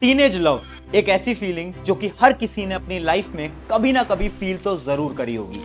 Teenage love एक ऐसी feeling जो कि हर किसी ने अपनी लाइफ में कभी ना कभी फील तो जरूर करी होगी।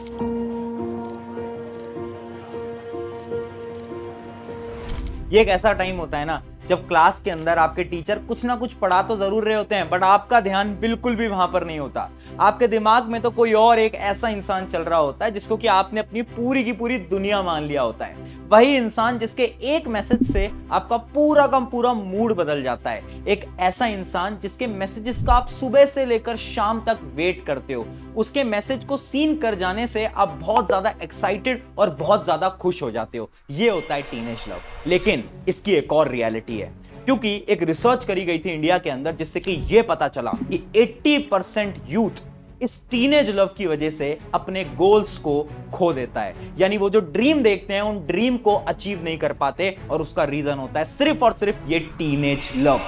ये एक ऐसा टाइम होता है ना जब क्लास के अंदर आपके टीचर कुछ ना कुछ पढ़ा तो जरूर रहे होते हैं, बट आपका ध्यान बिल्कुल भी वहां पर नहीं होता। आपके दिमाग में तो कोई और एक ऐसा इंसान चल रहा होता है जिसको कि आपने अपनी पूरी की पूरी दुनिया मान लिया होता है। वही इंसान जिसके एक मैसेज से आपका पूरा का पूरा मूड बदल जाता है। एक ऐसा इंसान जिसके मैसेजेस का आप सुबह से लेकर शाम तक वेट करते हो। उसके मैसेज को सीन कर जाने से आप बहुत ज्यादा एक्साइटेड और बहुत ज्यादा खुश हो जाते हो। ये होता है टीनेज लव। लेकिन इसकी एक और रियलिटी है, क्योंकि एक रिसर्च करी गई थी इंडिया के अंदर जिससे कि यह पता चला कि 80% यूथ इस टीनेज लव की वजह से अपने गोल्स को खो देता है। यानी वो जो ड्रीम देखते हैं उन ड्रीम को अचीव नहीं कर पाते, और उसका रीजन होता है सिर्फ और सिर्फ ये टीनेज लव।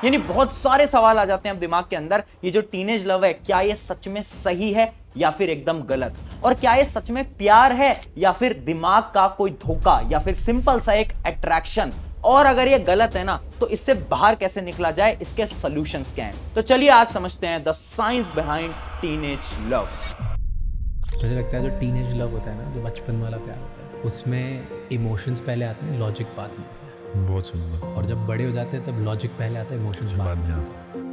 यानी बहुत सारे सवाल आ जाते हैं अब दिमाग के अंदर, ये जो टीनेज लव है क्या ये सच में सही है या फिर एकदम गलत, और क्या ये सच में प्यार है या फिर दिमाग का कोई धोखा या फिर सिंपल सा एक अट्रैक्शन, और अगर ये गलत है ना तो इससे बाहर कैसे निकला जाए, इसके सॉल्यूशंस क्या हैं। तो चलिए आज समझते हैं the science behind teenage love. मुझे लगता है जो टीनेज लव होता है ना, जो बचपन वाला प्यार होता है, उसमें इमोशंस पहले आते हैं, लॉजिक बाद में आता है। बहुत सुंदर। और जब बड़े हो जाते हैं तब लॉजिक पहले आता है, इमोशंस बाद में आता है।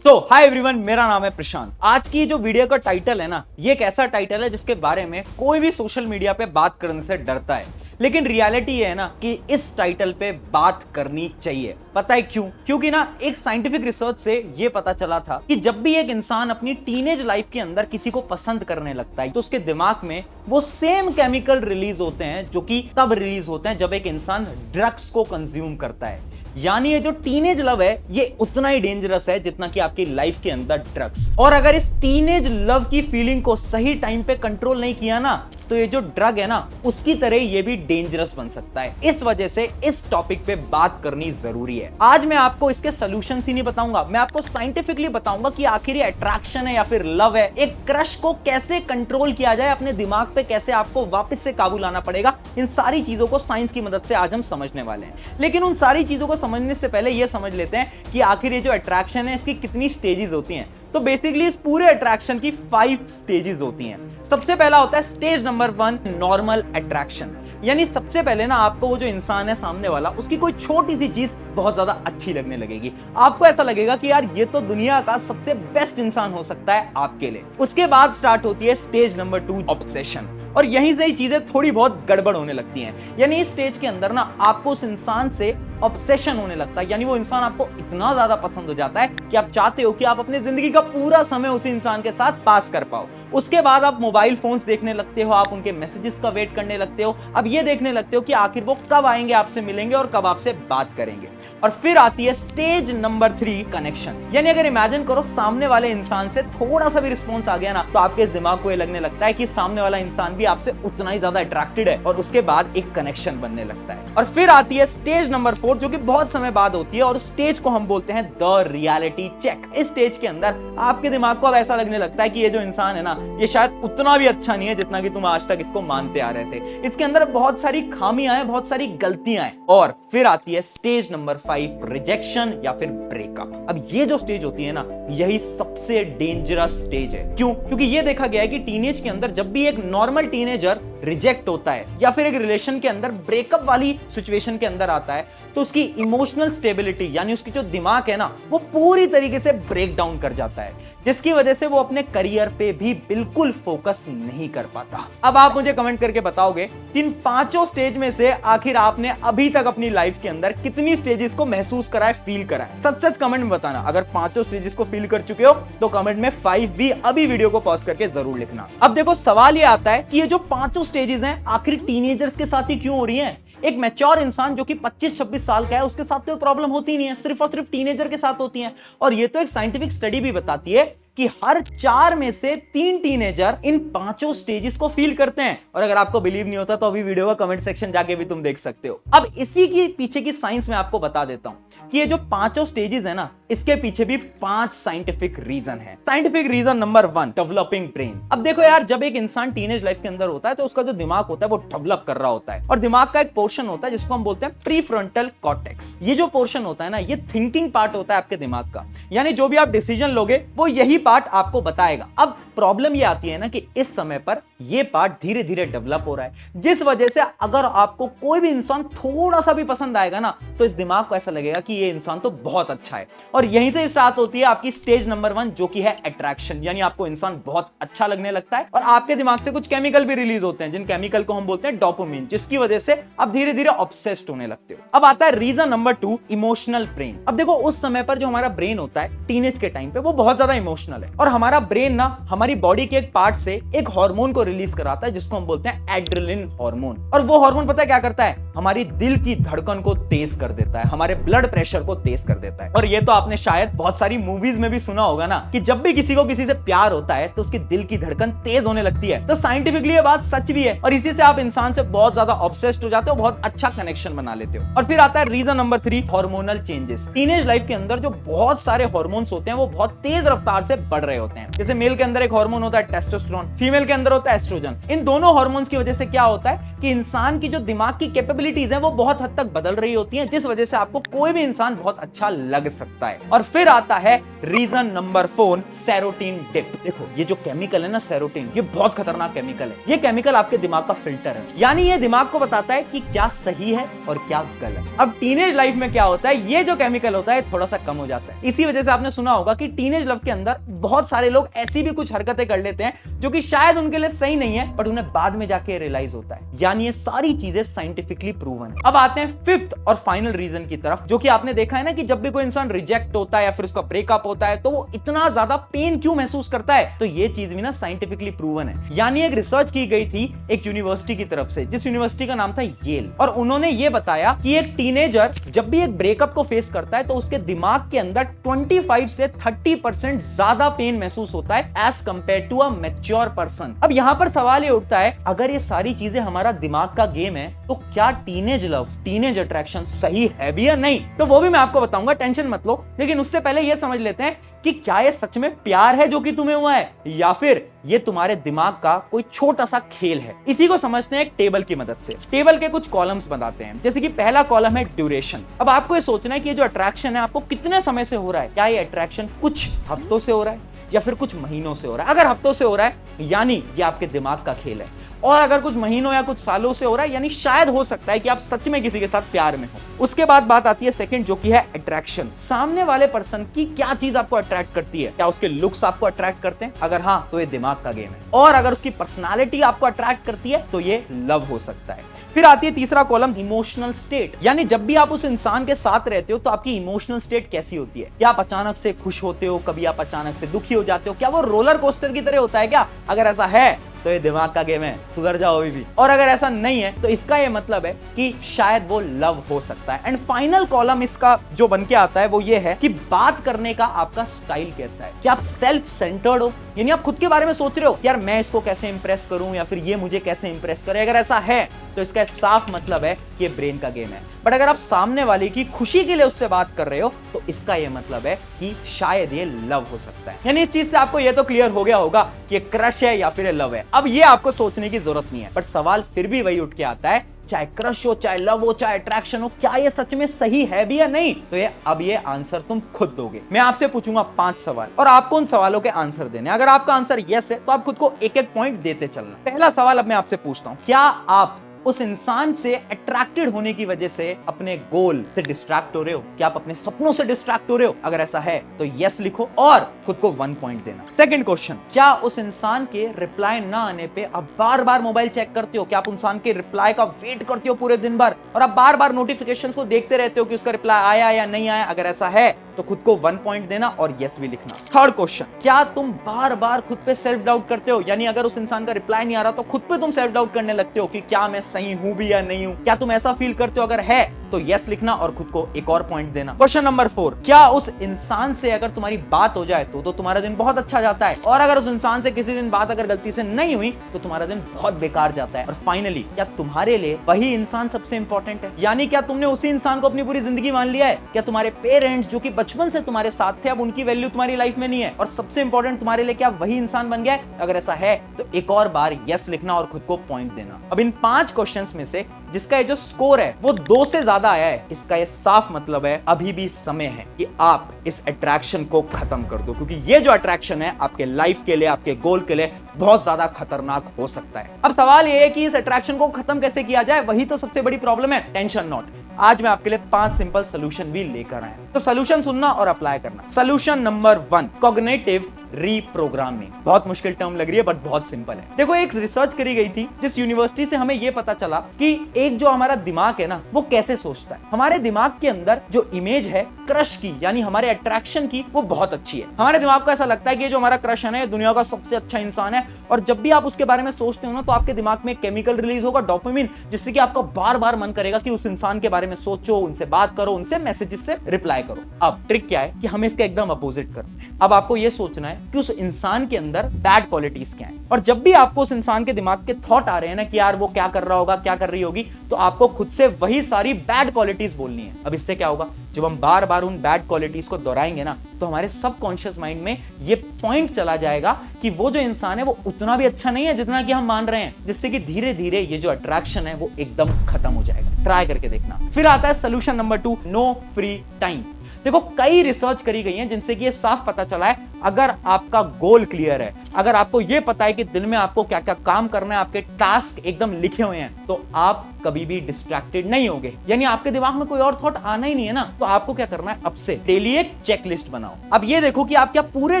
तो हाय एवरीवन, मेरा नाम है प्रशांत। आज की जो वीडियो का टाइटल है ना, ये एक ऐसा टाइटल है जिसके बारे में कोई भी सोशल मीडिया पे बात करने से डरता है, लेकिन रियलिटी ये है ना कि इस टाइटल पे बात करनी चाहिए। पता है क्यों? क्योंकि ना एक साइंटिफिक रिसर्च से ये पता चला था कि जब भी एक इंसान अपनी टीनेज लाइफ के अंदर किसी को पसंद करने लगता है तो उसके दिमाग में वो सेम केमिकल रिलीज होते हैं जो कि तब रिलीज होते हैं जब एक इंसान ड्रग्स को कंज्यूम करता है। यानी ये जो टीनेज लव है ये उतना ही डेंजरस है जितना कि आपकी लाइफ के अंदर ड्रग्स। और अगर इस टीनेज लव की फीलिंग को सही टाइम पे कंट्रोल नहीं किया ना तो ये जो ड्रग है ना उसकी तरह ये भी डेंजरस बन सकता है। इस वजह से इस टॉपिक पे बात करनी जरूरी है। आज मैं आपको इसके सॉल्यूशंस ही नहीं बताऊंगा, मैं आपको साइंटिफिकली बताऊंगा कि आखिर ये अट्रैक्शन है या फिर लव है, एक क्रश को कैसे कंट्रोल किया जाए, अपने दिमाग पे कैसे आपको वापस से काबू लाना पड़ेगा। इन सारी चीजों को साइंस की मदद से आज हम समझने वाले हैं। लेकिन उन सारी चीजों को समझने से पहले यह समझ लेते हैं कि आखिर ये जो अट्रैक्शन है इसकी कितनी स्टेजेस होती हैं। तो बेसिकली इस पूरे अट्रैक्शन की 5 स्टेजेस होती हैं। सबसे पहला होता है स्टेज नंबर 1, नॉर्मल अट्रैक्शन। यानी सबसे पहले ना आपको वो जो इंसान है सामने वाला, उसकी कोई छोटी सी चीज बहुत ज्यादा अच्छी लगने लगेगी। आपको ऐसा लगेगा कि यार ये तो दुनिया का सबसे बेस्ट इंसान हो सकता है आपके लिए। उसके बाद स्टार्ट होती है स्टेज नंबर 2, ऑब्सेशन। और यहीं से ही चीजें थोड़ी बहुत गड़बड़ होने लगती हैं। यानी इस स्टेज के अंदर ना आपको उस इंसान से ऑब्सेशन होने लगता है। यानी वो इंसान आपको इतना ज्यादा पसंद हो जाता है कि आप चाहते हो कि आप अपनी जिंदगी का पूरा समय उसी इंसान के साथ पास कर पाओ। उसके बाद आप मोबाइल फोन्स देखने लगते हो, आप उनके मैसेजेस का वेट करने लगते हो। अब ये देखने लगते हो कि आखिर वो कब आएंगे, आपसे मिलेंगे और कब आपसे बात करेंगे। और फिर आती है स्टेज नंबर 3, कनेक्शन। यानी अगर इमेजिन करो सामने वाले इंसान से थोड़ा सा भी रिस्पॉन्स आ गया ना तो आपके इस दिमाग को ये लगने लगता है कि सामने वाला इंसान भी आपसे उतना ही ज्यादा अट्रैक्टेड है, और उसके बाद एक कनेक्शन बनने लगता है। और फिर आती है स्टेज नंबर 4 जो कि बहुत समय बाद होती है, और उस स्टेज को हम बोलते हैं द रियलिटी चेक। इस स्टेज के अंदर आपके दिमाग को अब ऐसा लगने लगता है कि ये जो इंसान है ना ये शायद उतना भी अच्छा नहीं है जितना कि तुम आज तक इसको मानते आ रहे थे। इसके अंदर बहुत सारी खामियां हैं, बहुत सारी गलतियां हैं। और फिर आती है स्टेज नंबर 5, रिजेक्शन या फिर ब्रेकअप। अब ये जो स्टेज होती है ना यही सबसे डेंजरस स्टेज है। क्यों? क्योंकि ये देखा गया है कि टीनेज के अंदर जब भी एक नॉर्मल टीनेजर रिजेक्ट होता है या फिर एक रिलेशन के अंदर ब्रेकअप वाली सिचुएशन के अंदर आता है तो उसकी इमोशनल स्टेबिलिटी यानी उसकी जो दिमाग है ना वो पूरी तरीके से ब्रेक डाउन कर जाता है, जिसकी वजह से वो अपने करियर पे भी बिल्कुल फोकस नहीं कर पाता। अब आप मुझे कमेंट करके बताओगे कि इन 5 स्टेज में से आखिर आपने अभी तक अपनी लाइफ के अंदर कितनी स्टेजेस को महसूस करा है, फील करा है। सच सच कमेंट में बताना। अगर 5 स्टेजेस को फील कर चुके हो तो कमेंट में 5 भी अभी वीडियो को पॉज करके जरूर लिखना। अब देखो सवाल ये आता है कि ये जो 5 स्टेजेस हैं आखिर टीनेजर्स के साथ ही क्यों हो रही हैं? एक मैच्योर इंसान जो कि 25-26 साल का है उसके साथ तो प्रॉब्लम होती नहीं है, सिर्फ और सिर्फ टीनेजर के साथ होती है। और ये तो एक साइंटिफिक स्टडी भी बताती है कि हर 4 में से 3 टीनेजर इन 5 स्टेजेस को फील करते हैं। और अगर आपको बिलीव नहीं होता तो अभी वीडियो का कमेंट सेक्शन जाके भी तुम देख सकते हो। अब इसी की पीछे की साइंस मैं आपको बता देता हूं कि ये जो 5 स्टेजेस है ना, इसके पीछे भी 5 साइंटिफिक रीजन है। Scientific reason number 1, developing brain. अब देखो यार, जब एक इंसान टीनेज लाइफ के अंदर होता है तो उसका जो दिमाग होता है वो डेवलप कर रहा होता है, और दिमाग का एक पोर्शन होता है जिसको हम बोलते हैं प्रीफ्रंटल कॉर्टेक्स। ये जो पोर्शन होता है ना, ये थिंकिंग पार्ट होता है आपके दिमाग का, यानी जो भी आप डिसीजन लोगे वो यही पार्ट आपको बताएगा। अब प्रॉब्लम ये आती है ना कि इस समय पर ये पार्ट धीरे धीरे डेवलप हो रहा है, जिस वजह से अगर आपको कोई भी इंसान थोड़ा सा भी पसंद आएगा ना, तो इस दिमाग को ऐसा लगेगा कि ये इंसान तो बहुत अच्छा है। और यहीं से स्टार्ट होती है आपकी स्टेज नंबर 1, जो कि है अट्रैक्शन, यानी आपको इंसान बहुत अच्छा लगने लगता है और आपके दिमाग से कुछ केमिकल भी रिलीज होते हैं, जिन केमिकल को हम बोलते हैं डोपामिन, जिसकी वजह से आप धीरे धीरे ऑब्सेस्ड होने लगते हो। अब आता है रीजन नंबर 2, इमोशनल ब्रेन। अब देखो, उस समय पर जो हमारा ब्रेन होता है टीनेज के टाइम पे, वो बहुत ज्यादा इमोशनल है, और हमारा ब्रेन ना हमारी बॉडी के एक पार्ट से एक हार्मोन को रिलीज कराता है जिसको हम बोलते हैं एड्रेनलिन हार्मोन। और वो हार्मोन पता है क्या करता है? हमारी दिल की धड़कन को तेज कर देता है, हमारे ब्लड प्रेशर को तेज कर देता है। और ये तो आपने शायद बहुत सारी मूवीज में भी सुना होगा ना कि जब भी किसी को किसी से प्यार होता है तो उसकी दिल की धड़कन तेज होने लगती है। तो साइंटिफिकली ये बात सच भी है, और इसी से आप इंसान से बहुत ज्यादा ऑब्सेस्ड हो जाते हो, बहुत अच्छा कनेक्शन बना लेते हो। और फिर आता है reason number 3, hormonal changes. Teenage life के अंदर जो बहुत सारे हार्मोन्स होते हैं वो बहुत तेज रफ्तार से बढ़ रहे होते हैं। जैसे मेल के अंदर एक हार्मोन होता है टेस्टोस्टेरोन, फीमेल के अंदर होता है एस्ट्रोजन। इन दोनों हार्मोन्स की वजह से क्या होता है कि इंसान की जो दिमाग की कैपेबिलिटीज है वो बहुत हद तक बदल रही होती हैं, जिस वजह से आपको कोई भी इंसान बहुत अच्छा लग सकता है। और फिर आता है रीजन नंबर 4, सेरोटीन डिप। देखो, ये जो केमिकल है ना सेरोटीन, ये बहुत खतरनाक केमिकल है। ये केमिकल आपके दिमाग का फिल्टर है, यानी ये दिमाग को बताता है कि क्या सही है और क्या गलत। अब टीनेज लाइफ में क्या होता है, ये जो केमिकल होता है थोड़ा सा कम हो जाता है। इसी वजह से आपने सुना होगा कि टीनेज लाइफ के अंदर बहुत सारे लोग ऐसी भी कुछ हरकतें कर लेते हैं जो कि शायद उनके लिए सही नहीं है, बट उन्हें बाद में जाके रियलाइज होता है। यानी ये सारी चीजें साइंटिफिकली प्रूवन है। अब आते हैं 5th और फाइनल रीजन की तरफ, जो कि आपने देखा है ना कि जब भी कोई इंसान रिजेक्ट होता है या फिर उसका ब्रेकअप होता है तो वो इतना ज्यादा पेन क्यों महसूस करता है। तो ये चीज भी ना साइंटिफिकली प्रूवन है। यानी एक रिसर्च की गई थी एक यूनिवर्सिटी की तरफ से, जिस यूनिवर्सिटी का नाम था येल, और उन्होंने ये बताया कि एक टीनेजर जब भी एक ब्रेकअप को फेस करता है तो उसके दिमाग के अंदर 25 से 30% ज्यादा पेन महसूस होता है as compare to a mature person. अब यहां पर सवाल ये उठता है, अगर ये सारी चीजें हमारा दिमाग का गेम है तो क्या टीनेज लव, टीनेज अट्रैक्शन सही है भी या नहीं? तो वो भी मैं आपको बताऊंगा, टेंशन मत लो। लेकिन उससे पहले ये समझ लेते हैं कि क्या ये सच में प्यार है जो कि तुम्हें हुआ है, या फिर ये तुम्हारे दिमाग का कोई छोटा सा खेल है। इसी को समझते हैं एक टेबल की मदद से। टेबल के कुछ कॉलम्स बनाते हैं, जैसे कि पहला कॉलम है ड्यूरेशन। अब आपको ये सोचना है कि ये जो अट्रैक्शन है आपको कितने समय से हो रहा है। क्या ये अट्रैक्शन कुछ हफ्तों से हो रहा है या फिर कुछ महीनों से हो रहा है? अगर हफ्तों से हो रहा है यानी ये आपके दिमाग का खेल है, और अगर कुछ महीनों या कुछ सालों से हो रहा है यानी शायद हो सकता है कि आप सच में किसी के साथ प्यार में हो। उसके बाद बात आती है सेकंड, जो कि है अट्रैक्शन। सामने वाले पर्सन की क्या चीज आपको अट्रैक्ट करती है? क्या उसके लुक्स आपको अट्रैक्ट करते हैं? अगर हाँ तो ये दिमाग का गेम है, और अगर उसकी पर्सनालिटी आपको अट्रैक्ट करती है तो ये लव हो सकता है। फिर आती है तीसरा कॉलम, इमोशनल स्टेट। यानी जब भी आप उस इंसान के साथ रहते हो तो आपकी इमोशनल स्टेट कैसी होती है? क्या आप अचानक से खुश होते हो, कभी आप अचानक से दुखी हो जाते हो? क्या वो रोलर कोस्टर की तरह होता है क्या? अगर ऐसा है तो ये दिमाग का गेम है, सुधर जाओ अभी भी। और अगर ऐसा नहीं है तो इसका ये मतलब है कि शायद वो लव हो सकता है। एंड फाइनल कॉलम इसका जो बन के आता है वो ये है कि बात करने का आपका स्टाइल कैसा है। क्या आप सेल्फ सेंटर्ड हो, यानी आप खुद के बारे में सोच रहे हो यार मैं इसको कैसे इंप्रेस करूं या फिर ये मुझे कैसे इंप्रेस करे? अगर ऐसा है तो इसका साफ मतलब है कि ये ब्रेन का गेम है। बट अगर आप सामने वाले की खुशी के लिए उससे बात कर रहे हो तो इसका ये मतलब है कि शायद ये लव हो सकता है। यानी इस चीज से आपको ये तो क्लियर हो गया होगा कि ये क्रश है या फिर ये लव है। अब ये आपको सोचने की जरूरत नहीं है, पर सवाल फिर भी वही उठ के आता है, चाहे क्रश हो, चाहे लव हो, चाहे अट्रैक्शन हो, क्या ये सच में सही है भी या नहीं? तो ये आंसर तुम खुद दोगे। मैं आपसे पूछूंगा 5 सवाल और आपको उन सवालों के आंसर देने। अगर आपका आंसर यस है तो आप खुद को एक एक पॉइंट देते चलना। पहला सवाल अब मैं आपसे पूछता हूं, क्या आप उस इंसान से अट्रैक्टेड होने की वजह से अपने गोल से डिस्ट्रैक्ट हो रहे हो? क्या आप अपने सपनों से डिस्ट्रैक्ट हो रहे हो? अगर ऐसा है तो यस लिखो और खुद को 1 पॉइंट देना। सेकंड क्वेश्चन, क्या उस इंसान के रिप्लाई ना आने पे आप बार बार मोबाइल चेक करते हो? क्या आप इंसान के रिप्लाई का वेट करते हो पूरे दिन भर और आप बार बार नोटिफिकेशंस को देखते रहते हो कि उसका रिप्लाई आया या नहीं आया? अगर ऐसा है तो खुद को 1 पॉइंट देना और यस भी लिखना। थर्ड क्वेश्चन, क्या तुम बार बार खुद पे सेल्फ डाउट करते हो? यानी अगर उस इंसान का रिप्लाई नहीं आ रहा तो खुद पे तुम सेल्फ डाउट करने लगते हो कि क्या मैं सही हूं भी या नहीं हूं? क्या तुम ऐसा फील करते हो? अगर है तो यस लिखना और खुद को एक और पॉइंट देना। क्वेश्चन नंबर 4, क्या उस इंसान से अगर तुम्हारी बात हो जाए तो तुम्हारा दिन बहुत अच्छा जाता है, और अगर उस इंसान से किसी दिन बात अगर गलती से नहीं हुई तो तुम्हारा दिन बहुत बेकार जाता है? और फाइनली, क्या तुम्हारे लिए वही इंसान सबसे इंपॉर्टेंट है? यानी क्या तुमने उसी इंसान को अपनी पूरी जिंदगी मान लिया है? क्या तुम्हारे पेरेंट्स जो कि बचपन से तुम्हारे साथ थे, अब उनकी वैल्यू तुम्हारी लाइफ में नहीं है, और सबसे इंपॉर्टेंट तुम्हारे लिए क्या वही इंसान बन गया है? अगर ऐसा है तो एक और बार यस लिखना और खुद को पॉइंट देना। अब इन 5 क्वेश्चंस में से जिसका ये जो स्कोर है वो 2 से ज्यादा आया है, इसका ये साफ मतलब है अभी भी समय है कि आप इस अट्रैक्शन को खत्म कर दो, क्योंकि ये जो अट्रैक्शन है आपके लाइफ के लिए, आपके गोल के लिए बहुत ज्यादा खतरनाक हो सकता है। अब सवाल ये है कि इस अट्रैक्शन को खत्म कैसे किया जाए, वही तो सबसे बड़ी प्रॉब्लम है। टेंशन नॉट, आज मैं आपके लिए 5 सिंपल सॉल्यूशन भी लेकर आया हूं, तो सॉल्यूशन सुनना और अप्लाई करना। Solution number 1, cognitive reprogramming. बहुत मुश्किल टर्म लग रही है बट बहुत सिंपल है। देखो, एक रिसर्च करी गई थी जिस यूनिवर्सिटी से हमें यह पता चला कि एक जो हमारा दिमाग है ना, वो कैसे सोचता है। हमारे दिमाग के अंदर जो इमेज है क्रश की, यानी हमारे अट्रैक्शन की, वो बहुत अच्छी है। हमारे दिमाग को ऐसा लगता है कि जो हमारा क्रश है ना, दुनिया का सबसे अच्छा इंसान है, और जब भी आप उसके बारे में सोचते हो ना तो आपके दिमाग में केमिकल रिलीज होगा, डोपामिन, जिससे कि आपका बार बार मन करेगा कि उस इंसान के बारे में सोचो, उनसे बात करो, उनसे मैसेजेस से रिप्लाई करो। अब ट्रिक क्या है कि हमें इसका एकदम अपोजिट करना है। अब आपको यह सोचना है कि उस इंसान के अंदर बैड क्वालिटीज क्या हैं, और जब भी आपको उस इंसान के दिमाग के थॉट आ रहे हैं ना कि यार वो क्या कर रहा होगा, क्या कर रही होगी, तो आपको खुद से वही सारी बैड क्वालिटीज बोलनी है। अब इससे क्या होगा, जब हम बार बार उन बैड क्वालिटीज को दोहराएंगे ना, तो हमारे सबकॉन्शियस माइंड में ये पॉइंट चला जाएगा कि वो जो इंसान है वो उतना भी अच्छा नहीं है जितना कि हम मान रहे हैं, जिससे कि धीरे धीरे ये जो अट्रैक्शन है वो एकदम खत्म हो जाएगा। ट्राई करके देखना। फिर आता है solution number 2, no free time. देखो, कई रिसर्च करी गई है जिनसे कि ये साफ पता चला है, अगर आपका गोल क्लियर है, अगर आपको ये पता है कि दिन में आपको क्या क्या काम करना है, आपके टास्क एकदम लिखे हुए हैं, तो आप कभी भी डिस्ट्रैक्टेड नहीं होगे। यानी आपके दिमाग में कोई और थॉट आना ही नहीं है ना, तो आपको क्या करना है, अब से डेली एक चेकलिस्ट बनाओ। अब ये देखो कि आप क्या पूरे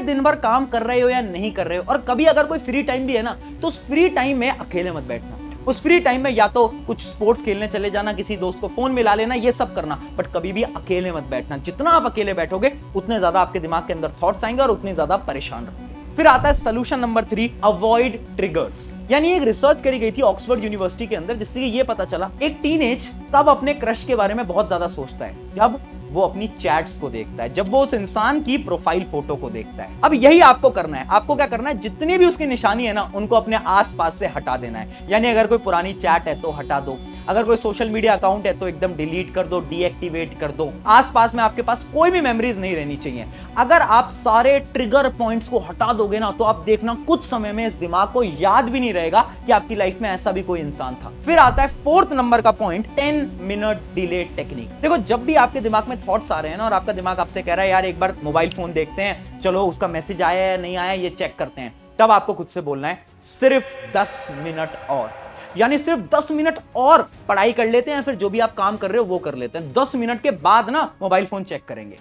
दिन भर काम कर रहे हो या नहीं कर रहे हो, और कभी अगर कोई फ्री टाइम भी है ना, तो उस फ्री टाइम में अकेले मत बैठना। उस फ्री टाइम में या तो कुछ स्पोर्ट्स खेलने चले जाना, किसी दोस्त को फोन मिला लेना, ये सब करना, बट कभी भी अकेले मत बैठना। जितना आप अकेले बैठोगे उतने ज्यादा आपके दिमाग के अंदर थॉट्स आएंगे और उतने ज्यादा परेशान रहोगे। फिर आता है सोल्यूशन नंबर 3, अवॉइड ट्रिगर्स। यानी एक रिसर्च करी गई थी ऑक्सफोर्ड यूनिवर्सिटी के अंदर, जिससे ये पता चला एक टीनेज कब अपने क्रश के बारे में बहुत ज्यादा सोचता है, जब वो अपनी चैट्स को देखता है, जब वो उस इंसान की प्रोफाइल फोटो को देखता है। अब यही आपको करना है। आपको क्या करना है, जितनी भी उसकी निशानी है ना, उनको अपने आसपास से हटा देना है। यानी अगर कोई पुरानी चैट है तो हटा दो, अगर कोई सोशल मीडिया अकाउंट है तो एकदम डिलीट कर दो, डीएक्टिवेट कर दो। आसपास में आपके पास कोई भी मेमोरीज नहीं रहनी चाहिए। अगर आप सारे ट्रिगर पॉइंट्स को हटा दोगे ना, तो आप देखना कुछ समय में इस दिमाग को याद भी नहीं रहेगा कि आपकी लाइफ में ऐसा भी कोई इंसान था। फिर आता है 4th नंबर का पॉइंट, 10 मिनट डिले टेक्निक। देखो, जब भी आपके दिमाग में थॉट्स आ रहे हैं ना, और आपका दिमाग आपसे कह रहा है यार एक बार मोबाइल फोन देखते हैं, चलो उसका मैसेज आया है नहीं आया ये चेक करते हैं, तब आपको खुद से बोलना है सिर्फ 10 मिनट और। यानी सिर्फ 10 मिनट और पढ़ाई कर लेते हैं, फिर जो भी आप काम कर रहे हो वो कर लेते हैं। 10 मिनट के बाद ना मोबाइल फोन चेक करेंगे।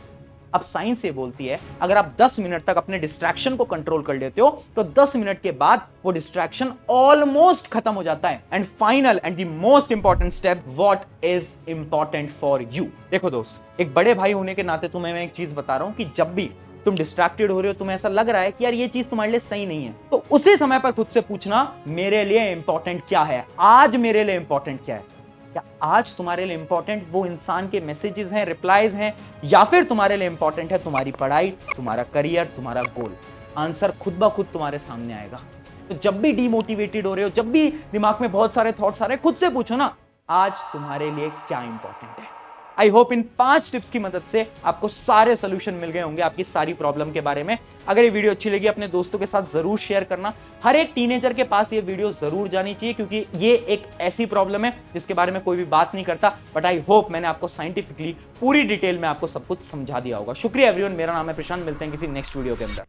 अब साइंस ये बोलती है, अगर आप 10 मिनट तक अपने डिस्ट्रैक्शन को कंट्रोल कर लेते हो, तो 10 मिनट के बाद वो डिस्ट्रैक्शन ऑलमोस्ट खत्म हो जाता है। And final and the most important step, what is important for you. देखो दोस्त, एक बड़े भाई होने के नाते तुम्हें मैं एक चीज बता रहा हूं कि जब भी तुम डिस्ट्रैक्टेड हो रहे हो, तुम्हें ऐसा लग रहा है कि यार ये चीज तुम्हारे लिए सही नहीं है, तो उसी समय पर खुद से पूछना, मेरे लिए इंपॉर्टेंट क्या है आज, मेरे लिए इंपॉर्टेंट क्या है। क्या आज तुम्हारे लिए इंपॉर्टेंट वो इंसान के मैसेजेस हैं, रिप्लाईज हैं, या फिर तुम्हारे लिए इंपॉर्टेंट है तुम्हारी पढ़ाई, तुम्हारा करियर, तुम्हारा गोल? आंसर खुद ब खुद तुम्हारे सामने आएगा। तो जब भी डीमोटिवेटेड हो रहे हो, जब भी दिमाग में बहुत सारे थॉट्स आ रहे हैं, खुद से पूछो ना, आज तुम्हारे लिए क्या इंपॉर्टेंट है। आई होप इन 5 टिप्स की मदद से आपको सारे सोल्यूशन मिल गए होंगे आपकी सारी प्रॉब्लम के बारे में। अगर ये वीडियो अच्छी लगी, अपने दोस्तों के साथ जरूर शेयर करना। हर एक टीनेजर के पास ये वीडियो जरूर जानी चाहिए, क्योंकि ये एक ऐसी प्रॉब्लम है जिसके बारे में कोई भी बात नहीं करता। बट आई होप मैंने आपको साइंटिफिकली पूरी डिटेल में आपको सब कुछ समझा दिया होगा। शुक्रिया एवरीवन, मेरा नाम है प्रशांत, मिलते हैं किसी नेक्स्ट वीडियो के अंदर।